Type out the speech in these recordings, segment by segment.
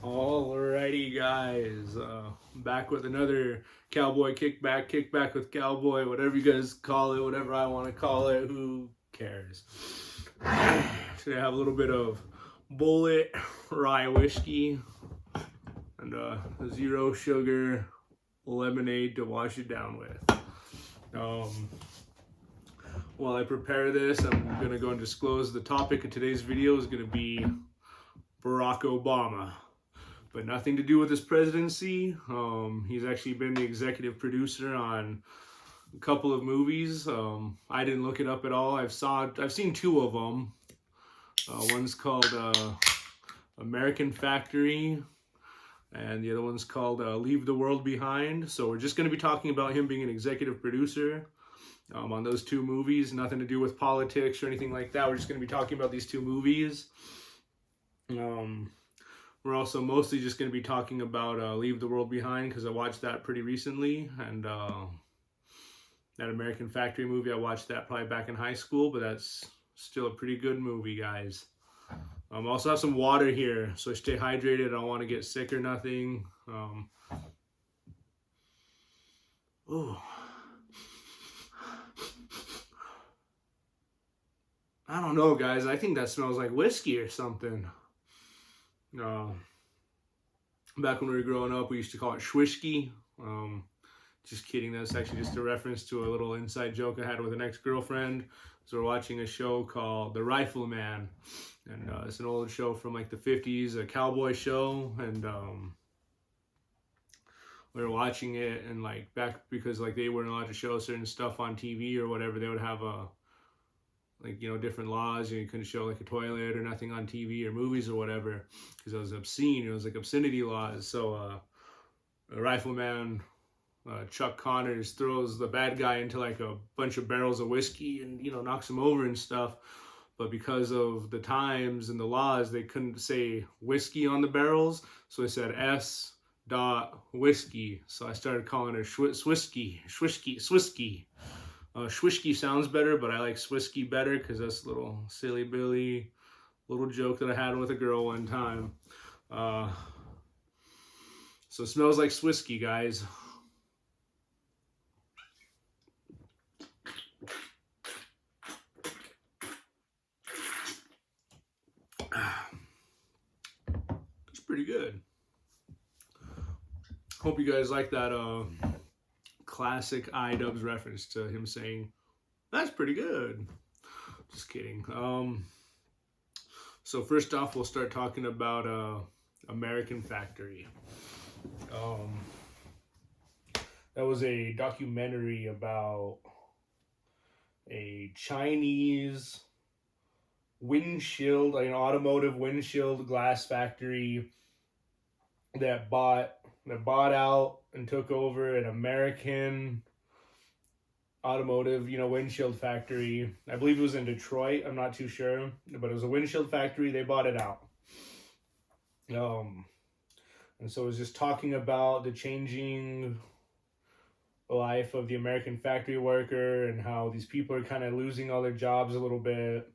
Alrighty, guys, back with another cowboy kickback with cowboy, whatever you guys call it, whatever I want to call it, who cares? Today I have a little bit of bullet rye whiskey and zero sugar lemonade to wash it down with. While I prepare this, I'm going to go and disclose the topic of today's video is going to be Barack Obama. But nothing to do with his presidency. He's actually been the executive producer on a couple of movies. I didn't look it up at all. I've seen two of them. One's called American Factory, and the other one's called Leave the World Behind. So we're just going to be talking about him being an executive producer on those two movies. Nothing to do with politics or anything like that. We're just going to be talking about these two movies. We're also mostly just going to be talking about Leave the World Behind because I watched that pretty recently, and that American Factory movie, I watched that probably back in high school, but that's still a pretty good movie, guys. I also have some water here, so stay hydrated. I don't want to get sick or nothing. Ooh. I don't know, guys. I think that smells like whiskey or something. Back when we were growing up, we used to call it Schwishki. Just kidding. That's actually just a reference to a little inside joke I had with an ex-girlfriend. So we're watching a show called The Rifleman, and it's an old show from like the 50s, a cowboy show, and we were watching it, and like back because like they weren't allowed to show certain stuff on TV or whatever, they would have different laws. You couldn't show like a toilet or nothing on TV or movies or whatever because it was obscene. It was like obscenity laws. So the Rifleman, Chuck Connors, throws the bad guy into like a bunch of barrels of whiskey and knocks him over and stuff. But because of the times and the laws, they couldn't say whiskey on the barrels, so they said S. Whiskey. So I started calling her Swisky. Schwishky sounds better, but I like Swisky better because that's a little silly Billy little joke that I had with a girl one time. So it smells like Swisky, guys. It's pretty good. Hope you guys like that classic iDubbbz reference to him saying, "That's pretty good." Just kidding. So first off, we'll start talking about American Factory. That was a documentary about a Chinese automotive windshield glass factory that bought out and took over an American automotive, windshield factory. I believe it was in Detroit. I'm not too sure, but it was a windshield factory. They bought it out. And so it was just talking about the changing life of the American factory worker and how these people are kind of losing all their jobs a little bit.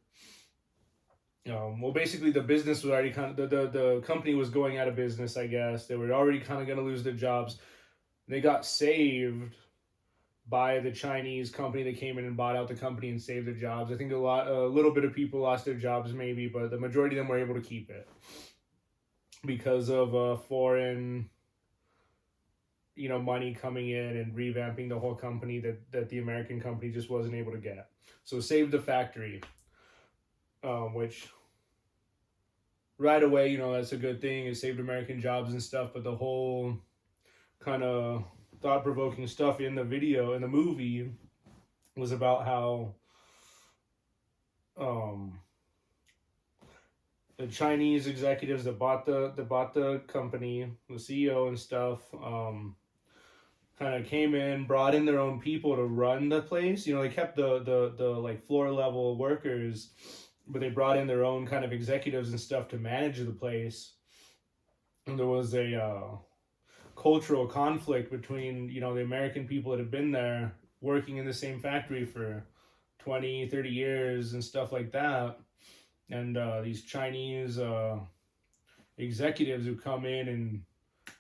Well, basically the business was already the company was going out of business, I guess. They were already kind of going to lose their jobs. They got saved by the Chinese company that came in and bought out the company and saved their jobs. I think a little bit of people lost their jobs maybe, but the majority of them were able to keep it because of foreign, money coming in and revamping the whole company that the American company just wasn't able to get. So saved the factory. Which right away, that's a good thing. It saved American jobs and stuff, but the whole kind of thought-provoking stuff in the movie was about how the Chinese executives that bought the company, the CEO and stuff, kind of came in, brought in their own people to run the place. They kept the like floor level workers, but they brought in their own kind of executives and stuff to manage the place. And there was a cultural conflict between, the American people that had been there working in the same factory for 20, 30 years and stuff like that. And these Chinese executives who come in and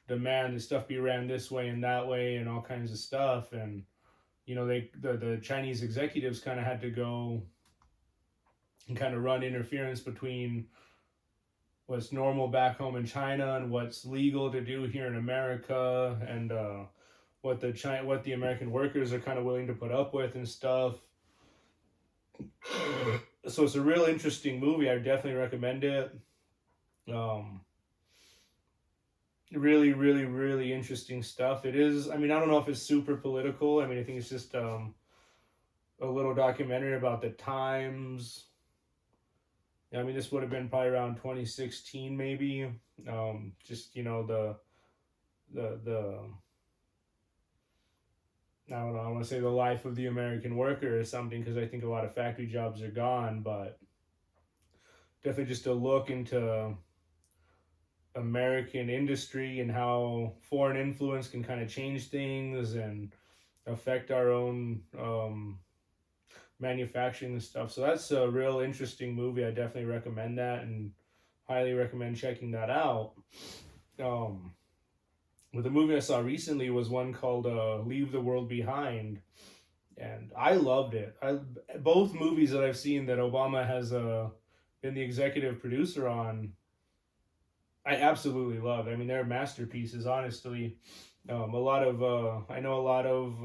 demand that stuff be ran this way and that way and all kinds of stuff. And the Chinese executives kind of had to go and kind of run interference between what's normal back home in China and what's legal to do here in America, and what the American workers are kind of willing to put up with and stuff. So it's a real interesting movie. I definitely recommend it. Really, really, really interesting stuff. It is. I mean, I don't know if it's super political. I mean, I think it's just a little documentary about the times. I mean, this would have been probably around 2016, maybe. Just the I don't know. I want to say the life of the American worker or something, because I think a lot of factory jobs are gone. But definitely just a look into American industry and how foreign influence can kind of change things and affect our own manufacturing and stuff. So that's a real interesting movie. I definitely recommend that and highly recommend checking that out. But the movie I saw recently was one called Leave the World Behind, and I loved it. Both movies that I've seen that Obama has been the executive producer on, I absolutely love. I mean, they're masterpieces, honestly. I know a lot of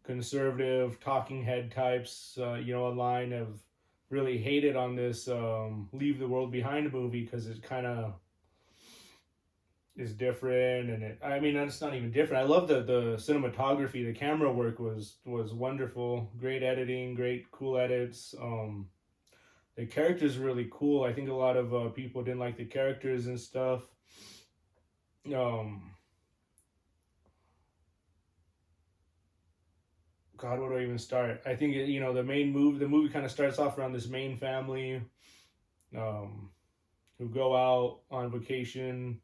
conservative talking head types, online have really hated on this Leave the World Behind movie because it kind of is different, and it's not even different. I love the cinematography. The camera work was wonderful. Great editing, great cool edits. The characters are really cool. I think a lot of people didn't like the characters and stuff. God, where do I even start? I think the movie kind of starts off around this main family, who go out on vacation.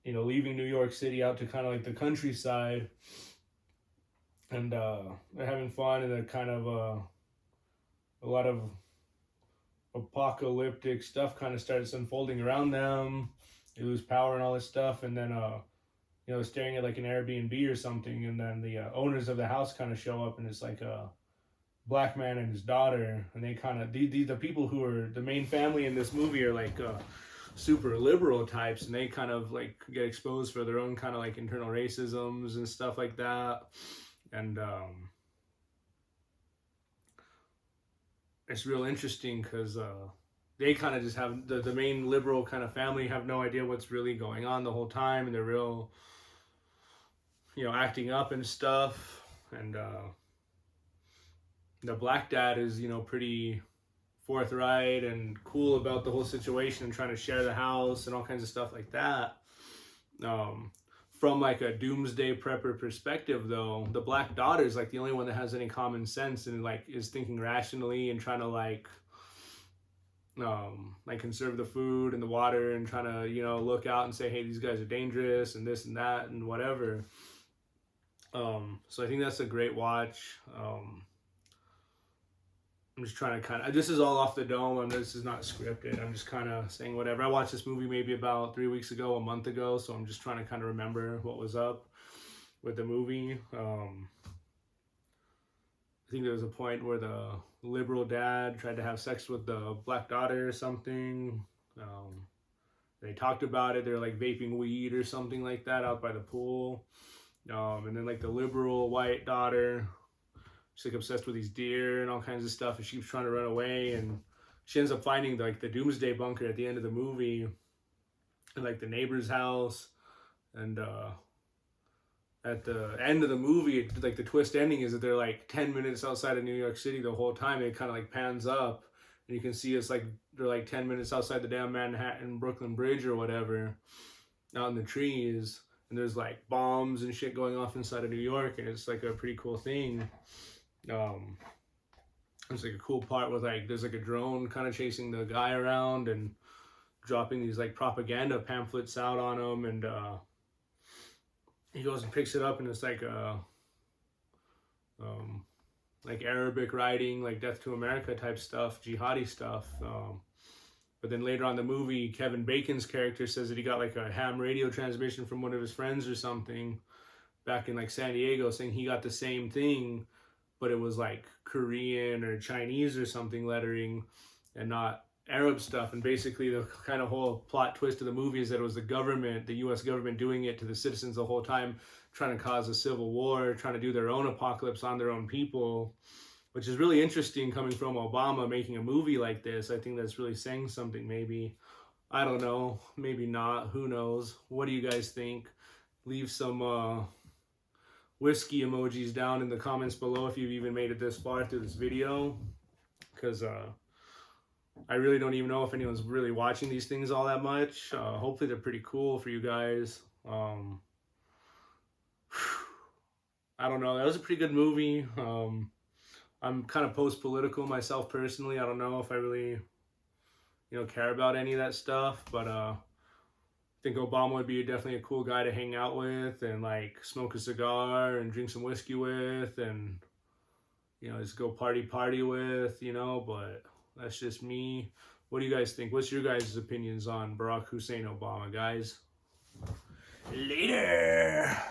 Leaving New York City out to kind of like the countryside, and they're having fun, and they're kind of a lot of apocalyptic stuff kind of starts unfolding around them. They lose power and all this stuff, and then staring at like an Airbnb or something, and then the owners of the house kind of show up, and it's like a black man and his daughter, and they kind of the people who are the main family in this movie are like super liberal types, and they kind of like get exposed for their own kind of like internal racisms and stuff like that. And it's real interesting because they kind of just have the main liberal kind of family have no idea what's really going on the whole time, and they're real acting up and stuff. And the black dad is pretty forthright and cool about the whole situation and trying to share the house and all kinds of stuff like that. From like a doomsday prepper perspective, though, the black daughter is like the only one that has any common sense and like is thinking rationally and trying to like conserve the food and the water and trying to look out and say, hey, these guys are dangerous and this and that and whatever. So I think that's a great watch. I'm just trying to this is all off the dome, and this is not scripted. I'm just kind of saying whatever. I watched this movie maybe about 3 weeks ago, a month ago, so I'm just trying to kind of remember what was up with the movie. I think there was a point where the liberal dad tried to have sex with the black daughter or something. They talked about it. They were like vaping weed or something like that out by the pool. And then like the liberal white daughter, she's like obsessed with these deer and all kinds of stuff, and she keeps trying to run away, and she ends up finding like the doomsday bunker at the end of the movie in like the neighbor's house. And at the end of the movie, like the twist ending is that they're like 10 minutes outside of New York City the whole time. It kind of like pans up, and you can see it's like they're like 10 minutes outside the damn Manhattan Brooklyn Bridge or whatever, out in the trees, and there's like bombs and shit going off inside of New York, and it's like a pretty cool thing. It's like a cool part with like there's like a drone kind of chasing the guy around and dropping these like propaganda pamphlets out on him, and he goes and picks it up, and it's like like Arabic writing, like Death to America type stuff, jihadi stuff. But then later on in the movie, Kevin Bacon's character says that he got like a ham radio transmission from one of his friends or something back in like San Diego, saying he got the same thing, but it was like Korean or Chinese or something lettering and not Arab stuff. And basically the kind of whole plot twist of the movie is that it was the government, the US government, doing it to the citizens the whole time, trying to cause a civil war, trying to do their own apocalypse on their own people, which is really interesting coming from Obama making a movie like this. I think that's really saying something. Maybe, I don't know, maybe not, who knows. What do you guys think? Leave some whiskey emojis down in the comments below if you've even made it this far through this video, because I really don't even know if anyone's really watching these things all that much. Hopefully they're pretty cool for you guys. I don't know, that was a pretty good movie. I'm kind of post-political myself personally. I don't know if I really, care about any of that stuff, but I think Obama would be definitely a cool guy to hang out with and like smoke a cigar and drink some whiskey with and, just go party with, but that's just me. What do you guys think? What's your guys' opinions on Barack Hussein Obama, guys? Later!